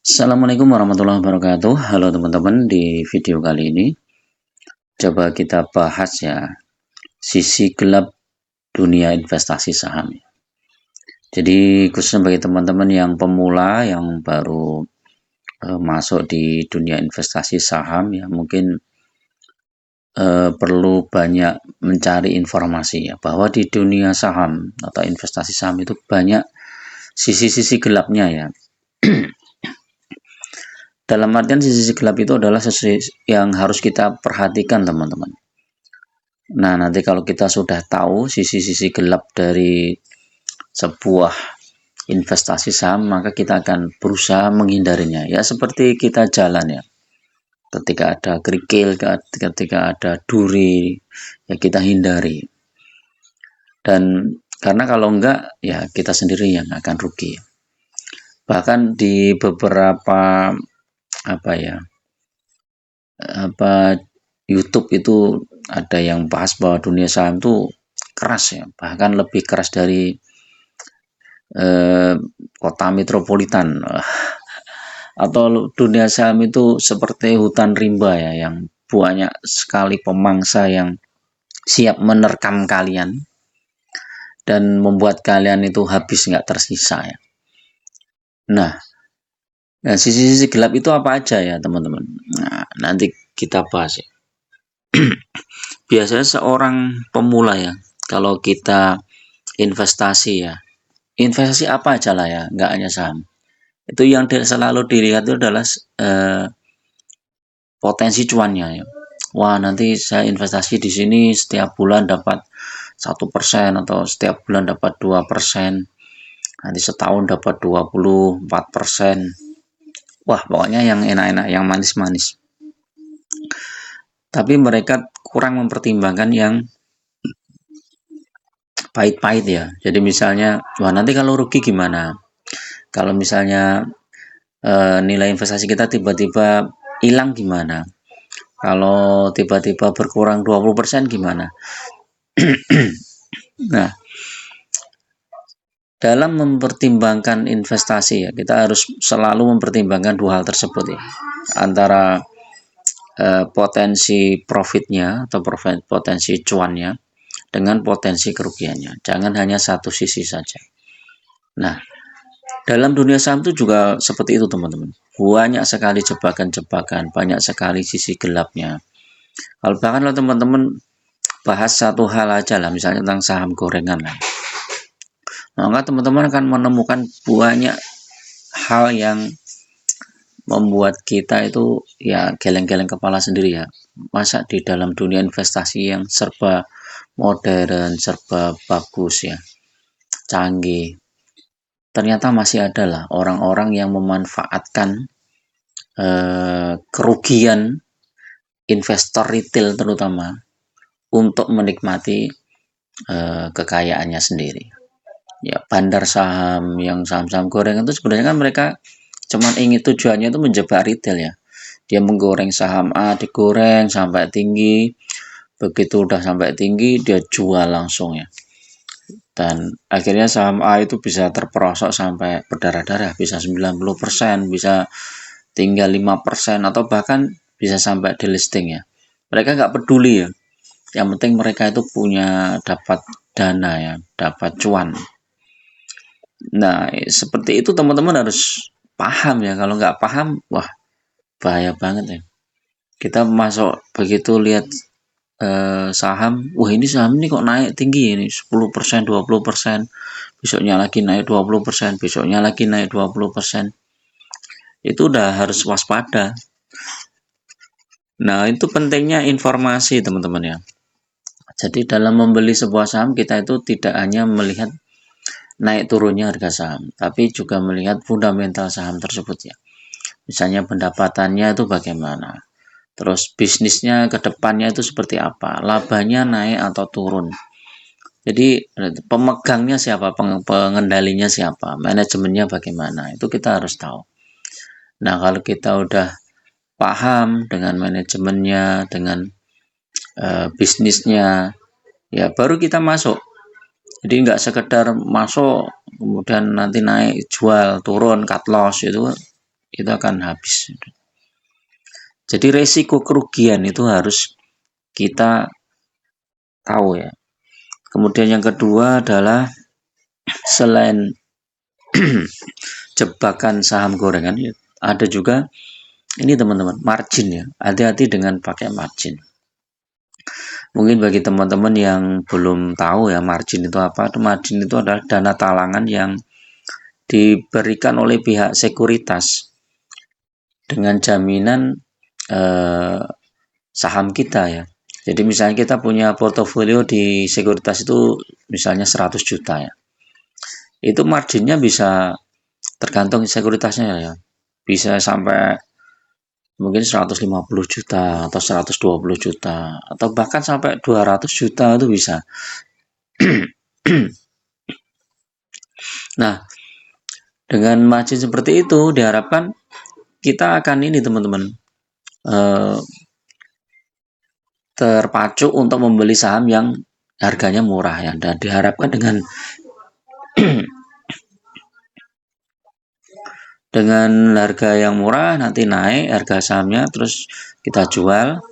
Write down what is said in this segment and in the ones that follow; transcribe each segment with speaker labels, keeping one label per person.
Speaker 1: Assalamualaikum warahmatullahi wabarakatuh. Halo teman-teman, di video kali ini coba kita bahas ya sisi gelap dunia investasi saham. Jadi khususnya bagi teman-teman yang pemula yang baru masuk di dunia investasi saham ya mungkin perlu banyak mencari informasi ya bahwa di dunia saham atau investasi saham itu banyak sisi-sisi gelapnya ya. Dalam artian sisi gelap itu adalah sesuatu yang harus kita perhatikan teman-teman. Nah, nanti kalau kita sudah tahu sisi-sisi gelap dari sebuah investasi saham, maka kita akan berusaha menghindarinya. Ya, seperti kita jalan ya. Ketika ada kerikil, ketika ada duri, ya kita hindari. Dan karena kalau enggak, ya kita sendiri yang akan rugi. Bahkan di beberapa YouTube itu ada yang bahas bahwa dunia saham itu keras ya, bahkan lebih keras dari kota metropolitan atau dunia saham itu seperti hutan rimba ya, yang banyak sekali pemangsa yang siap menerkam kalian dan membuat kalian itu habis nggak tersisa ya. Nah, sisi-sisi gelap itu apa aja ya teman-teman? Nah, nanti kita bahas ya. Biasanya seorang pemula ya, kalau kita investasi ya, investasi apa aja lah ya, nggak hanya saham. Itu yang selalu dilihat itu adalah potensi cuannya ya. Wah, nanti saya investasi di sini setiap bulan dapat 1% atau setiap bulan dapat 2%, nanti setahun dapat 24%. Wah, pokoknya yang enak-enak, yang manis-manis. Tapi mereka kurang mempertimbangkan yang pahit-pahit ya. Jadi misalnya, wah nanti kalau rugi gimana? Kalau misalnya nilai investasi kita tiba-tiba hilang gimana? Kalau tiba-tiba berkurang 20% gimana? Nah, dalam mempertimbangkan investasi ya, kita harus selalu mempertimbangkan dua hal tersebut ya. Antara potensi profitnya atau potensi cuannya dengan potensi kerugiannya. Jangan hanya satu sisi saja. Nah, dalam dunia saham itu juga seperti itu teman-teman. Banyak sekali jebakan-jebakan, banyak sekali sisi gelapnya. Kalau bahkan kalau teman-teman bahas satu hal aja lah, misalnya tentang saham gorengan lah, maka teman-teman akan menemukan banyak hal yang membuat kita itu ya geleng-geleng kepala sendiri ya. Masa di dalam dunia investasi yang serba modern, serba bagus ya, canggih, ternyata masih ada lah orang-orang yang memanfaatkan kerugian investor retail terutama untuk menikmati kekayaannya sendiri. Ya, bandar saham yang saham-saham gorengan itu sebenarnya kan mereka cuman ingin tujuannya itu menjebak retail ya. Dia menggoreng saham A, digoreng sampai tinggi, begitu udah sampai tinggi dia jual langsung ya. Dan akhirnya saham A itu bisa terperosok sampai berdarah-darah, bisa 90%, bisa tinggal 5% atau bahkan bisa sampai delisting ya. Mereka nggak peduli ya. Yang penting mereka itu punya dapat dana ya, dapat cuan. Nah, seperti itu teman-teman harus paham ya. Kalau nggak paham, wah bahaya banget ya. Kita masuk begitu lihat saham, wah ini saham ini kok naik tinggi ini 10%, 20%, besoknya lagi naik 20%, besoknya lagi naik 20%. Itu udah harus waspada. Nah, itu pentingnya informasi teman-teman ya. Jadi dalam membeli sebuah saham kita itu tidak hanya melihat naik turunnya harga saham, tapi juga melihat fundamental saham tersebut ya. Misalnya pendapatannya itu bagaimana, terus bisnisnya ke depannya itu seperti apa, labanya naik atau turun. Jadi pemegangnya siapa, pengendalinya siapa, manajemennya bagaimana, itu kita harus tahu. Nah, kalau kita udah paham dengan manajemennya, dengan bisnisnya, ya baru kita masuk. Jadi nggak sekedar masuk kemudian nanti naik jual turun cut loss itu akan habis. Jadi resiko kerugian itu harus kita tahu ya. Kemudian yang kedua adalah selain jebakan saham gorengan, ada juga ini teman-teman margin ya. Hati-hati dengan pakai margin. Mungkin bagi teman-teman yang belum tahu ya margin itu apa, margin itu adalah dana talangan yang diberikan oleh pihak sekuritas dengan jaminan saham kita ya. Jadi misalnya kita punya portofolio di sekuritas itu misalnya 100 juta ya. Itu marginnya bisa tergantung sekuritasnya ya. Bisa sampai mungkin 150 juta atau 120 juta atau bahkan sampai 200 juta itu bisa. Nah, dengan margin seperti itu diharapkan kita akan ini teman-teman terpacu untuk membeli saham yang harganya murah ya, dan diharapkan dengan harga yang murah nanti naik harga sahamnya terus kita jual,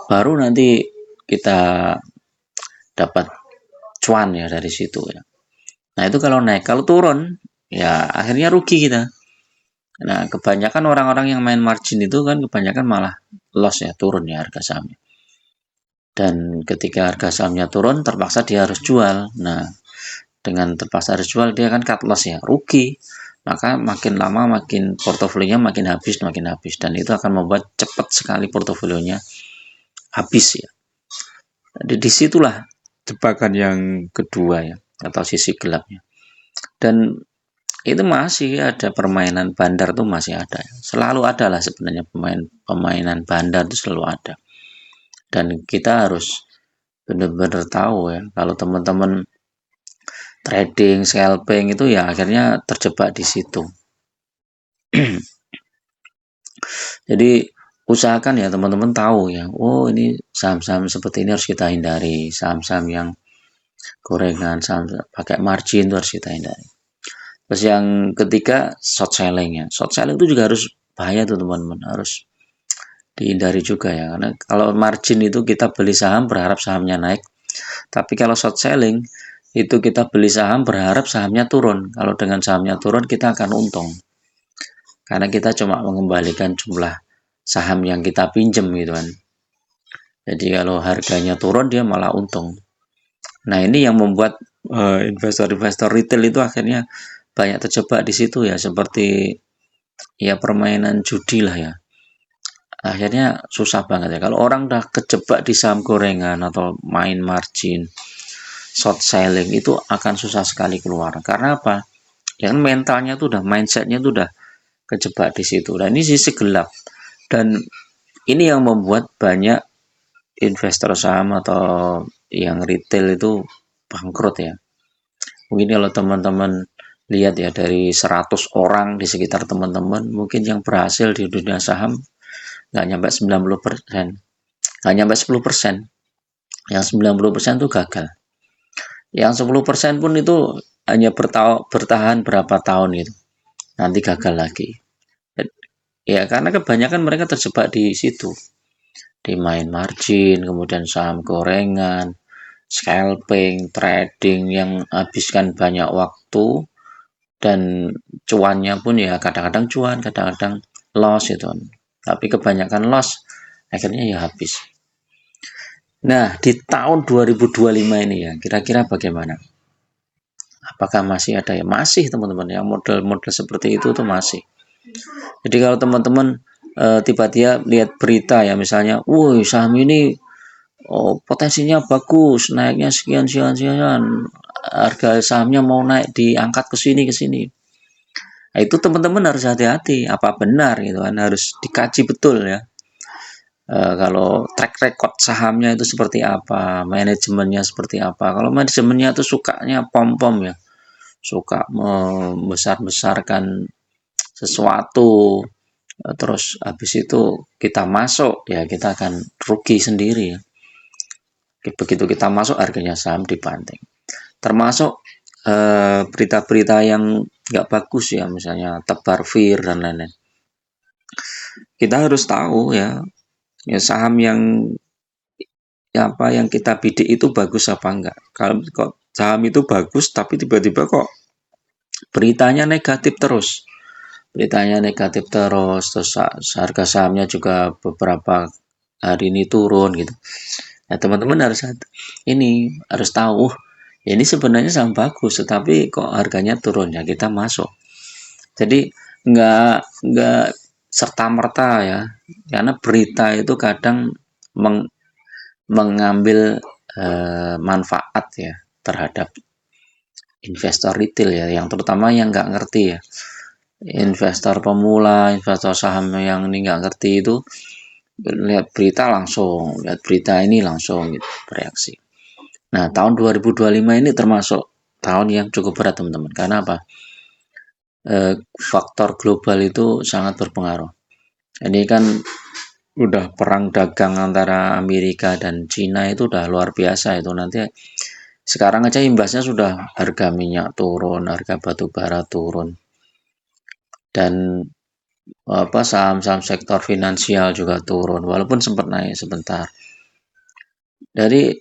Speaker 1: baru nanti kita dapat cuan ya dari situ ya. Nah itu kalau naik, kalau turun ya akhirnya rugi kita. Nah kebanyakan orang-orang yang main margin itu kan kebanyakan malah loss ya, turun ya harga sahamnya. Dan ketika harga sahamnya turun terpaksa dia harus jual. Nah dengan terpaksa harus jual dia kan cut loss ya, rugi. Maka makin lama makin portofolionya makin habis dan itu akan membuat cepat sekali portofolionya habis ya. Jadi disitulah jebakan yang kedua ya, atau sisi gelapnya. Dan itu masih ada permainan bandar tuh masih ada, selalu ada lah sebenarnya permainan bandar itu selalu ada. Dan kita harus benar-benar tahu ya, kalau teman-teman trading scalping itu ya akhirnya terjebak di situ. Jadi usahakan ya teman-teman tahu ya, oh ini saham-saham seperti ini harus kita hindari, saham-saham yang gorengan, saham pakai margin itu harus kita hindari. Terus yang ketiga short selling ya, short selling itu juga harus bahaya tuh teman-teman, harus dihindari juga ya, karena kalau margin itu kita beli saham berharap sahamnya naik, tapi kalau short selling itu kita beli saham berharap sahamnya turun. Kalau dengan sahamnya turun kita akan untung, karena kita cuma mengembalikan jumlah saham yang kita pinjam gitu kan. Jadi kalau harganya turun dia malah untung. Nah ini yang membuat investor-investor retail itu akhirnya banyak terjebak di situ ya, seperti ya permainan judi lah ya. Akhirnya susah banget ya kalau orang udah kejebak di saham gorengan atau main margin, short selling itu akan susah sekali keluar. Karena apa? Ya kan mentalnya tuh udah, mindsetnya tuh udah kejebak di situ. Dan ini sisi gelap. Dan ini yang membuat banyak investor saham atau yang retail itu bangkrut ya. Mungkin kalau teman-teman lihat ya, dari 100 orang di sekitar teman-teman, mungkin yang berhasil di dunia saham nggak nyampe 90%, nggak nyampe 10%. Yang 90% itu gagal. Yang 10% pun itu hanya bertahan berapa tahun gitu, nanti gagal lagi. Ya karena kebanyakan mereka terjebak di situ, di main margin, kemudian saham gorengan, scalping, trading yang habiskan banyak waktu, dan cuannya pun ya kadang-kadang cuan, kadang-kadang loss itu. Tapi kebanyakan loss akhirnya ya habis. Nah, di tahun 2025 ini ya, kira-kira bagaimana? Apakah masih ada ya? Masih teman-teman ya, model-model seperti itu tuh masih. Jadi kalau teman-teman tiba-tiba lihat berita ya, misalnya, woi saham ini potensinya bagus, naiknya sekian, harga sahamnya mau naik diangkat ke sini. Nah, itu teman-teman harus hati-hati, apa benar gitu kan, harus dikaji betul ya. Kalau track record sahamnya itu seperti apa, manajemennya seperti apa. Kalau manajemennya itu sukanya pom-pom ya, suka membesar-besarkan sesuatu, terus habis itu kita masuk ya kita akan rugi sendiri ya. Begitu kita masuk harganya saham dibanting. Termasuk berita-berita yang nggak bagus ya, misalnya tebar vir dan lain-lain. Kita harus tahu ya, saham yang apa yang kita bidik itu bagus apa enggak. Kalau kok saham itu bagus tapi tiba-tiba kok beritanya negatif terus, terus harga sahamnya juga beberapa hari ini turun gitu. Nah, teman-teman harus tahu, ya ini sebenarnya saham bagus, tetapi kok harganya turun ya kita masuk. Jadi nggak serta merta ya, karena berita itu kadang mengambil manfaat ya terhadap investor retail ya, yang terutama yang nggak ngerti ya, investor pemula, investor saham yang ini nggak ngerti itu lihat berita ini langsung gitu, bereaksi. Nah, tahun 2025 ini termasuk tahun yang cukup berat teman-teman. Karena apa? Faktor global itu sangat berpengaruh. Ini kan udah perang dagang antara Amerika dan Cina itu udah luar biasa itu. Nanti sekarang aja imbasnya sudah harga minyak turun, harga batu bara turun. Dan saham-saham sektor finansial juga turun walaupun sempat naik sebentar. Jadi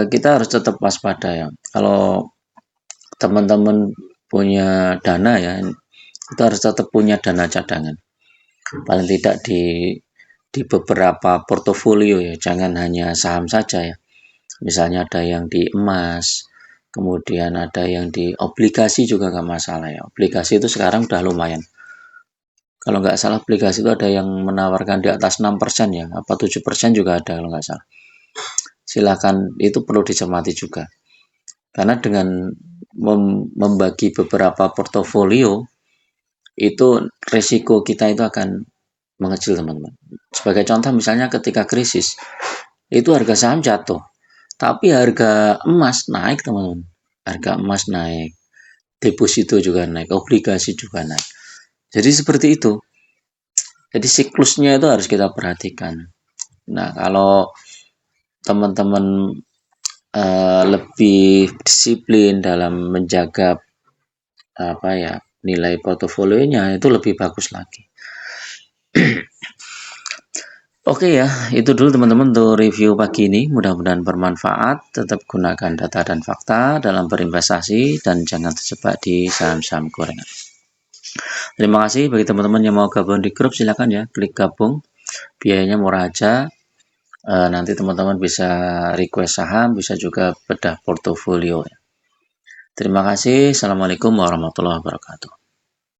Speaker 1: kita harus tetap waspada ya. Kalau teman-teman punya dana ya, kita harus tetap punya dana cadangan. Paling tidak di beberapa portofolio ya, jangan hanya saham saja ya. Misalnya ada yang di emas, kemudian ada yang di obligasi juga nggak masalah ya. Obligasi itu sekarang udah lumayan. Kalau nggak salah obligasi itu ada yang menawarkan di atas 6% ya, apa 7% juga ada kalau nggak salah. Silakan, itu perlu dicermati juga. Karena dengan membagi beberapa portofolio, itu risiko kita itu akan mengecil teman-teman. Sebagai contoh misalnya ketika krisis, itu harga saham jatuh, tapi harga emas naik teman-teman. Harga emas naik, deposito juga naik, obligasi juga naik. Jadi seperti itu. Jadi siklusnya itu harus kita perhatikan. Nah, kalau teman-teman lebih disiplin dalam menjaga nilai portofolionya, itu lebih bagus lagi. Oke ya, itu dulu teman-teman untuk review pagi ini. Mudah-mudahan bermanfaat. Tetap gunakan data dan fakta dalam berinvestasi dan jangan terjebak di saham-saham gorengan. Terima kasih bagi teman-teman yang mau gabung di grup, silakan ya klik gabung. Biayanya murah aja. Nanti teman-teman bisa request saham, bisa juga bedah portofolio. Terima kasih. Assalamualaikum warahmatullahi wabarakatuh.